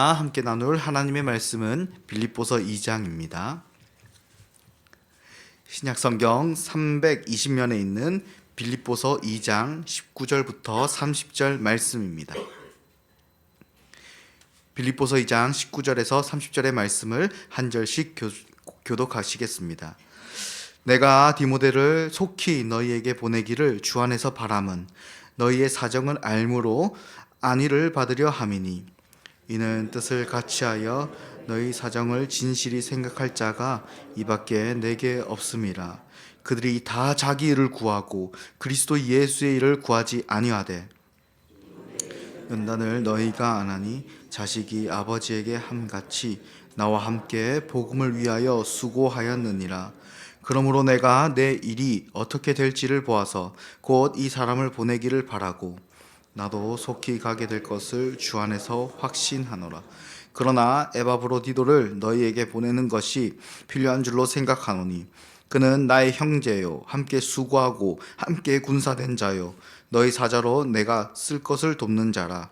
함께 나눌 하나님의 말씀은 빌립보서 2장입니다. 신약성경 320면에 있는 빌립보서 2장 19절부터 30절 말씀입니다. 빌립보서 2장 19절에서 30절의 말씀을 한 절씩 교독하시겠습니다. 내가 디모데를 속히 너희에게 보내기를 주 안에서 바람은 너희의 사정을 알므로 안위를 받으려 함이니 이는 뜻을 같이하여 너희 사정을 진실히 생각할 자가 이밖에 내게 없음이라. 그들이 다 자기 일을 구하고 그리스도 예수의 일을 구하지 아니하되 연단을 너희가 안 하니 자식이 아버지에게 함같이 나와 함께 복음을 위하여 수고하였느니라. 그러므로 내가 내 일이 어떻게 될지를 보아서 곧 이 사람을 보내기를 바라고 나도 속히 가게 될 것을 주 안에서 확신하노라. 그러나 에바브로디도를 너희에게 보내는 것이 필요한 줄로 생각하노니 그는 나의 형제요 함께 수고하고 함께 군사된 자요 너희 사자로 내가 쓸 것을 돕는 자라.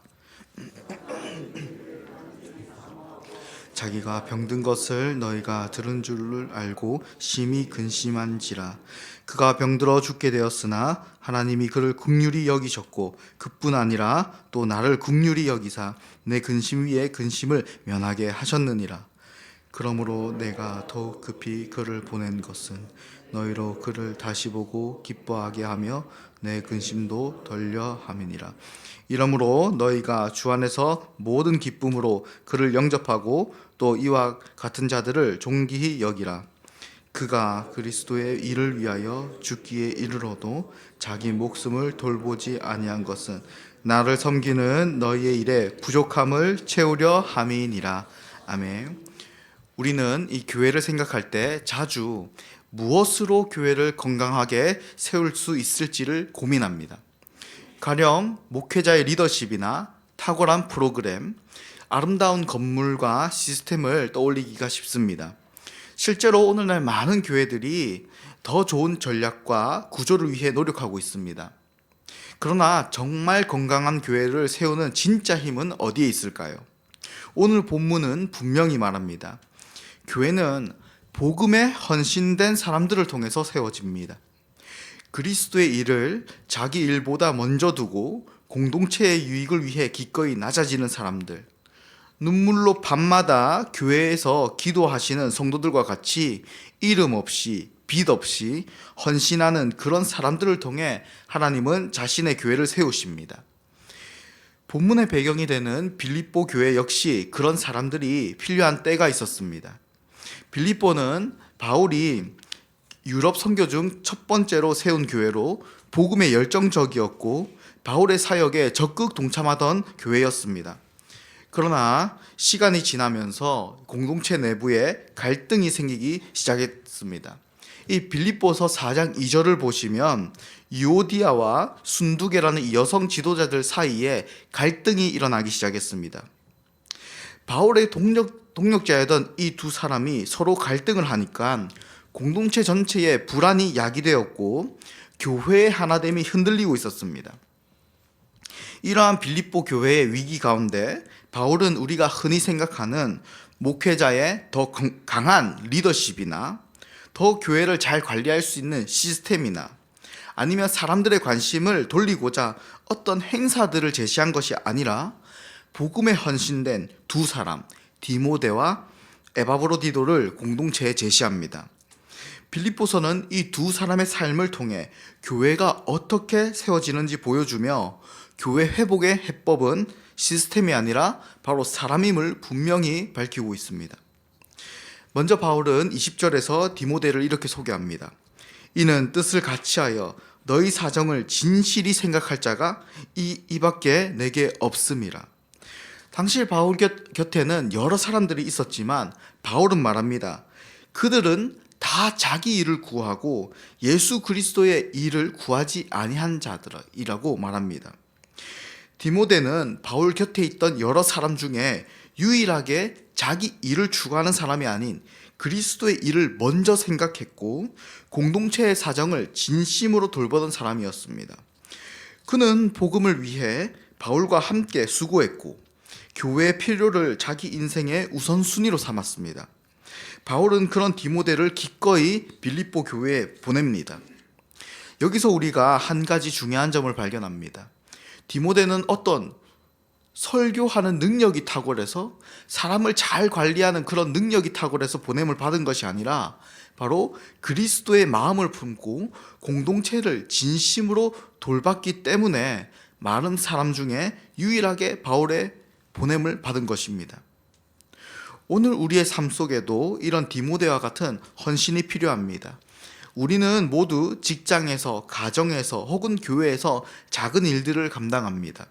자기가 병든 것을 너희가 들은 줄을 알고 심히 근심한지라. 그가 병들어 죽게 되었으나 하나님이 그를 긍휼히 여기셨고 그뿐 아니라 또 나를 긍휼히 여기사 내 근심 위에 근심을 면하게 하셨느니라. 그러므로 내가 더욱 급히 그를 보낸 것은 너희로 그를 다시 보고 기뻐하게 하며 내 근심도 덜려 함이니라. 이러므로 너희가 주 안에서 모든 기쁨으로 그를 영접하고 또 이와 같은 자들을 존귀히 여기라. 그가 그리스도의 일을 위하여 죽기에 이르러도 자기 목숨을 돌보지 아니한 것은 나를 섬기는 너희의 일에 부족함을 채우려 함이니라. 아멘. 우리는 이 교회를 생각할 때 자주 무엇으로 교회를 건강하게 세울 수 있을지를 고민합니다. 가령 목회자의 리더십이나 탁월한 프로그램, 아름다운 건물과 시스템을 떠올리기가 쉽습니다. 실제로 오늘날 많은 교회들이 더 좋은 전략과 구조를 위해 노력하고 있습니다. 그러나 정말 건강한 교회를 세우는 진짜 힘은 어디에 있을까요? 오늘 본문은 분명히 말합니다. 교회는 복음에 헌신된 사람들을 통해서 세워집니다. 그리스도의 일을 자기 일보다 먼저 두고 공동체의 유익을 위해 기꺼이 낮아지는 사람들, 눈물로 밤마다 교회에서 기도하시는 성도들과 같이 이름 없이 빚 없이 헌신하는 그런 사람들을 통해 하나님은 자신의 교회를 세우십니다. 본문의 배경이 되는 빌립보 교회 역시 그런 사람들이 필요한 때가 있었습니다. 빌립보는 바울이 유럽 선교 중 첫 번째로 세운 교회로 복음에 열정적이었고 바울의 사역에 적극 동참하던 교회였습니다. 그러나 시간이 지나면서 공동체 내부에 갈등이 생기기 시작했습니다. 이 빌립보서 4장 2절을 보시면 유오디아와 순두계라는 이 여성 지도자들 사이에 갈등이 일어나기 시작했습니다. 바울의 동력자였던 이 두 사람이 서로 갈등을 하니까 공동체 전체에 불안이 야기되었고 교회의 하나됨이 흔들리고 있었습니다. 이러한 빌립보 교회의 위기 가운데 바울은 우리가 흔히 생각하는 목회자의 더 강한 리더십이나 더 교회를 잘 관리할 수 있는 시스템이나 아니면 사람들의 관심을 돌리고자 어떤 행사들을 제시한 것이 아니라 복음에 헌신된 두 사람, 디모데와 에바브로디도를 공동체에 제시합니다. 빌립보서는 이 두 사람의 삶을 통해 교회가 어떻게 세워지는지 보여주며 교회 회복의 해법은 시스템이 아니라 바로 사람임을 분명히 밝히고 있습니다. 먼저 바울은 20절에서 디모데를 이렇게 소개합니다. 이는 뜻을 같이하여 너희 사정을 진실히 생각할 자가 이밖에 내게 없음이라. 당시 바울 곁에는 여러 사람들이 있었지만 바울은 말합니다. 그들은 다 자기 일을 구하고 예수 그리스도의 일을 구하지 아니한 자들이라고 말합니다. 디모데는 바울 곁에 있던 여러 사람 중에 유일하게 자기 일을 추구하는 사람이 아닌 그리스도의 일을 먼저 생각했고 공동체의 사정을 진심으로 돌보던 사람이었습니다. 그는 복음을 위해 바울과 함께 수고했고 교회의 필요를 자기 인생의 우선순위로 삼았습니다. 바울은 그런 디모데를 기꺼이 빌립보 교회에 보냅니다. 여기서 우리가 한 가지 중요한 점을 발견합니다. 디모데는 어떤 설교하는 능력이 탁월해서 사람을 잘 관리하는 그런 능력이 탁월해서 보냄을 받은 것이 아니라 바로 그리스도의 마음을 품고 공동체를 진심으로 돌봤기 때문에 많은 사람 중에 유일하게 바울의 보냄을 받은 것입니다. 오늘 우리의 삶 속에도 이런 디모데와 같은 헌신이 필요합니다. 우리는 모두 직장에서, 가정에서 혹은 교회에서 작은 일들을 감당합니다.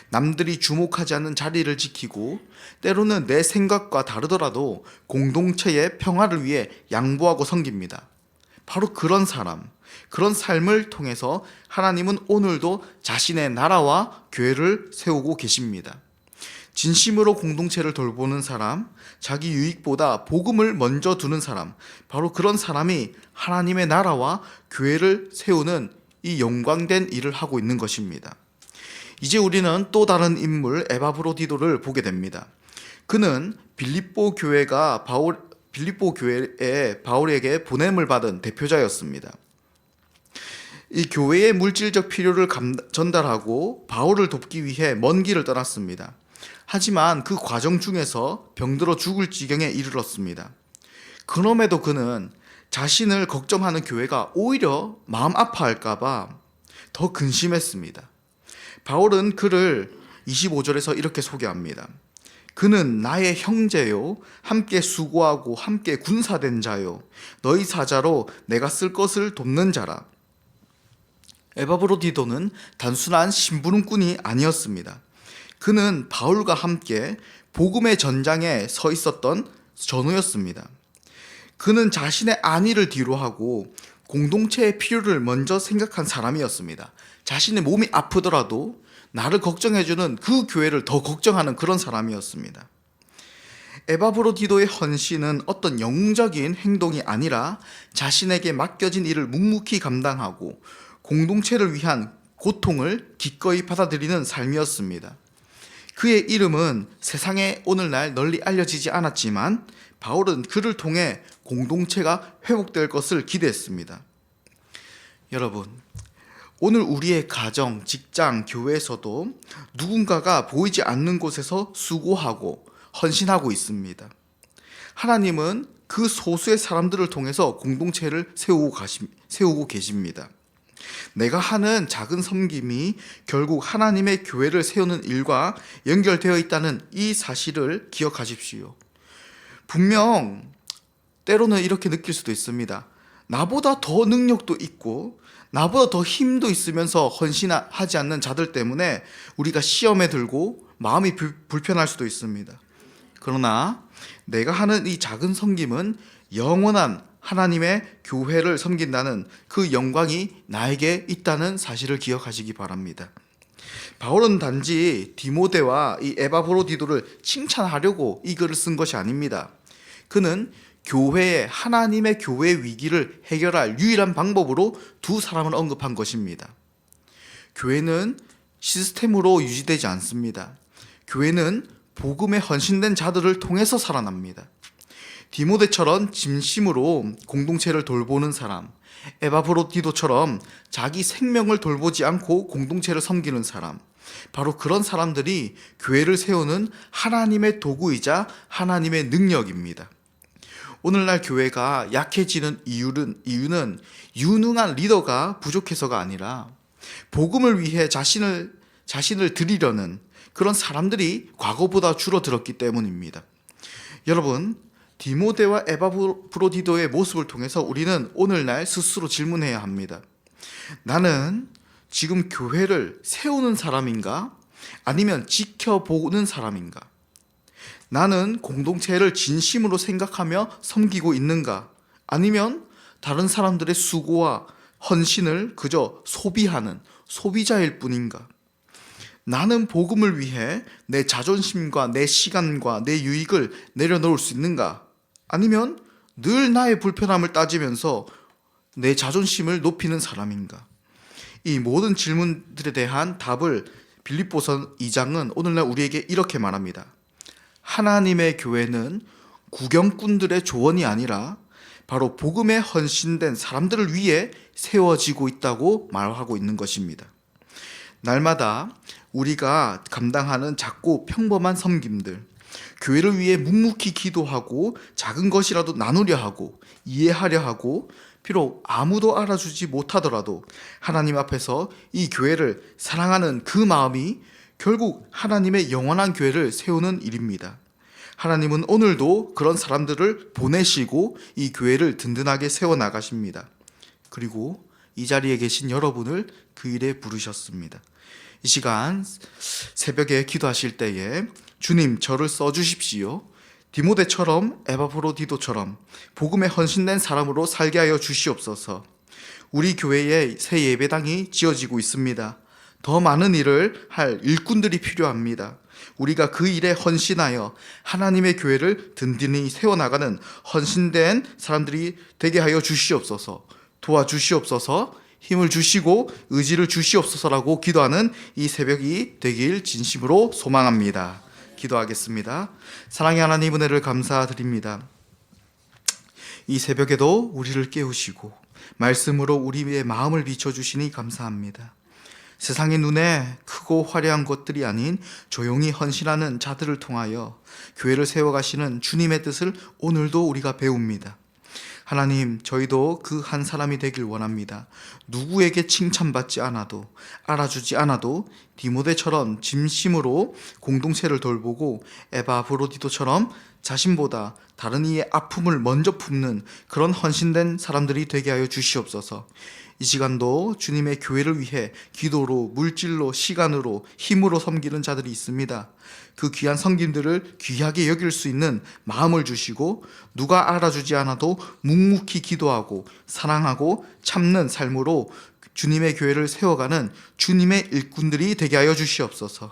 남들이 주목하지 않는 자리를 지키고 때로는 내 생각과 다르더라도 공동체의 평화를 위해 양보하고 섬깁니다. 바로 그런 사람, 그런 삶을 통해서 하나님은 오늘도 자신의 나라와 교회를 세우고 계십니다. 진심으로 공동체를 돌보는 사람, 자기 유익보다 복음을 먼저 두는 사람, 바로 그런 사람이 하나님의 나라와 교회를 세우는 이 영광된 일을 하고 있는 것입니다. 이제 우리는 또 다른 인물 에바브로디도를 보게 됩니다. 그는 빌립보 교회에 바울에게 보냄을 받은 대표자였습니다. 이 교회의 물질적 필요를 전달하고 바울을 돕기 위해 먼 길을 떠났습니다. 하지만 그 과정 중에서 병들어 죽을 지경에 이르렀습니다. 그럼에도 그는 자신을 걱정하는 교회가 오히려 마음 아파할까봐 더 근심했습니다. 바울은 그를 25절에서 이렇게 소개합니다. 그는 나의 형제요, 함께 수고하고 함께 군사된 자요, 너희 사자로 내가 쓸 것을 돕는 자라. 에바브로디도는 단순한 심부름꾼이 아니었습니다. 그는 바울과 함께 복음의 전장에 서 있었던 전우였습니다. 그는 자신의 안위를 뒤로하고 공동체의 필요를 먼저 생각한 사람이었습니다. 자신의 몸이 아프더라도 나를 걱정해주는 그 교회를 더 걱정하는 그런 사람이었습니다. 에바브로디도의 헌신은 어떤 영웅적인 행동이 아니라 자신에게 맡겨진 일을 묵묵히 감당하고 공동체를 위한 고통을 기꺼이 받아들이는 삶이었습니다. 그의 이름은 세상에 오늘날 널리 알려지지 않았지만 바울은 그를 통해 공동체가 회복될 것을 기대했습니다. 여러분, 오늘 우리의 가정, 직장, 교회에서도 누군가가 보이지 않는 곳에서 수고하고 헌신하고 있습니다. 하나님은 그 소수의 사람들을 통해서 공동체를 세우고 계십니다. 내가 하는 작은 섬김이 결국 하나님의 교회를 세우는 일과 연결되어 있다는 이 사실을 기억하십시오. 분명 때로는 이렇게 느낄 수도 있습니다. 나보다 더 능력도 있고 나보다 더 힘도 있으면서 헌신하지 않는 자들 때문에 우리가 시험에 들고 마음이 불편할 수도 있습니다. 그러나 내가 하는 이 작은 섬김은 영원한 하나님의 교회를 섬긴다는 그 영광이 나에게 있다는 사실을 기억하시기 바랍니다. 바울은 단지 디모데와 이 에바브로디도를 칭찬하려고 이 글을 쓴 것이 아닙니다. 그는 하나님의 교회 위기를 해결할 유일한 방법으로 두 사람을 언급한 것입니다. 교회는 시스템으로 유지되지 않습니다. 교회는 복음에 헌신된 자들을 통해서 살아납니다. 디모데처럼 진심으로 공동체를 돌보는 사람, 에바브로디도처럼 자기 생명을 돌보지 않고 공동체를 섬기는 사람, 바로 그런 사람들이 교회를 세우는 하나님의 도구이자 하나님의 능력입니다. 오늘날 교회가 약해지는 이유는 유능한 리더가 부족해서가 아니라 복음을 위해 자신을 드리려는 그런 사람들이 과거보다 줄어들었기 때문입니다. 여러분, 디모데와 에바브로디도의 모습을 통해서 우리는 오늘날 스스로 질문해야 합니다. 나는 지금 교회를 세우는 사람인가? 아니면 지켜보는 사람인가? 나는 공동체를 진심으로 생각하며 섬기고 있는가? 아니면 다른 사람들의 수고와 헌신을 그저 소비하는 소비자일 뿐인가? 나는 복음을 위해 내 자존심과 내 시간과 내 유익을 내려놓을 수 있는가? 아니면 늘 나의 불편함을 따지면서 내 자존심을 높이는 사람인가? 이 모든 질문들에 대한 답을 빌립보서 2장은 오늘날 우리에게 이렇게 말합니다. 하나님의 교회는 구경꾼들의 조언이 아니라 바로 복음에 헌신된 사람들을 위해 세워지고 있다고 말하고 있는 것입니다. 날마다 우리가 감당하는 작고 평범한 섬김들, 교회를 위해 묵묵히 기도하고 작은 것이라도 나누려 하고 이해하려 하고 비록 아무도 알아주지 못하더라도 하나님 앞에서 이 교회를 사랑하는 그 마음이 결국 하나님의 영원한 교회를 세우는 일입니다. 하나님은 오늘도 그런 사람들을 보내시고 이 교회를 든든하게 세워나가십니다. 그리고 이 자리에 계신 여러분을 그 일에 부르셨습니다. 이 시간 새벽에 기도하실 때에 주님 저를 써주십시오. 디모데처럼 에바브로디도처럼 복음에 헌신된 사람으로 살게 하여 주시옵소서. 우리 교회에 새 예배당이 지어지고 있습니다. 더 많은 일을 할 일꾼들이 필요합니다. 우리가 그 일에 헌신하여 하나님의 교회를 든든히 세워나가는 헌신된 사람들이 되게 하여 주시옵소서. 도와주시옵소서. 힘을 주시고 의지를 주시옵소서라고 기도하는 이 새벽이 되길 진심으로 소망합니다. 기도하겠습니다. 사랑의 하나님, 은혜를 감사드립니다. 이 새벽에도 우리를 깨우시고 말씀으로 우리의 마음을 비춰주시니 감사합니다. 세상의 눈에 크고 화려한 것들이 아닌 조용히 헌신하는 자들을 통하여 교회를 세워가시는 주님의 뜻을 오늘도 우리가 배웁니다. 하나님, 저희도 그 한 사람이 되길 원합니다. 누구에게 칭찬받지 않아도, 알아주지 않아도 디모데처럼 진심으로 공동체를 돌보고 에바브로디도처럼 자신보다 다른 이의 아픔을 먼저 품는 그런 헌신된 사람들이 되게 하여 주시옵소서. 이 시간도 주님의 교회를 위해 기도로, 물질로, 시간으로, 힘으로 섬기는 자들이 있습니다. 그 귀한 섬김들을 귀하게 여길 수 있는 마음을 주시고 누가 알아주지 않아도 묵묵히 기도하고 사랑하고 참는 삶으로 주님의 교회를 세워가는 주님의 일꾼들이 되게 하여 주시옵소서.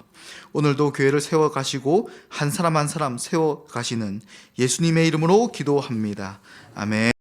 오늘도 교회를 세워가시고 한 사람 한 사람 세워가시는 예수님의 이름으로 기도합니다. 아멘.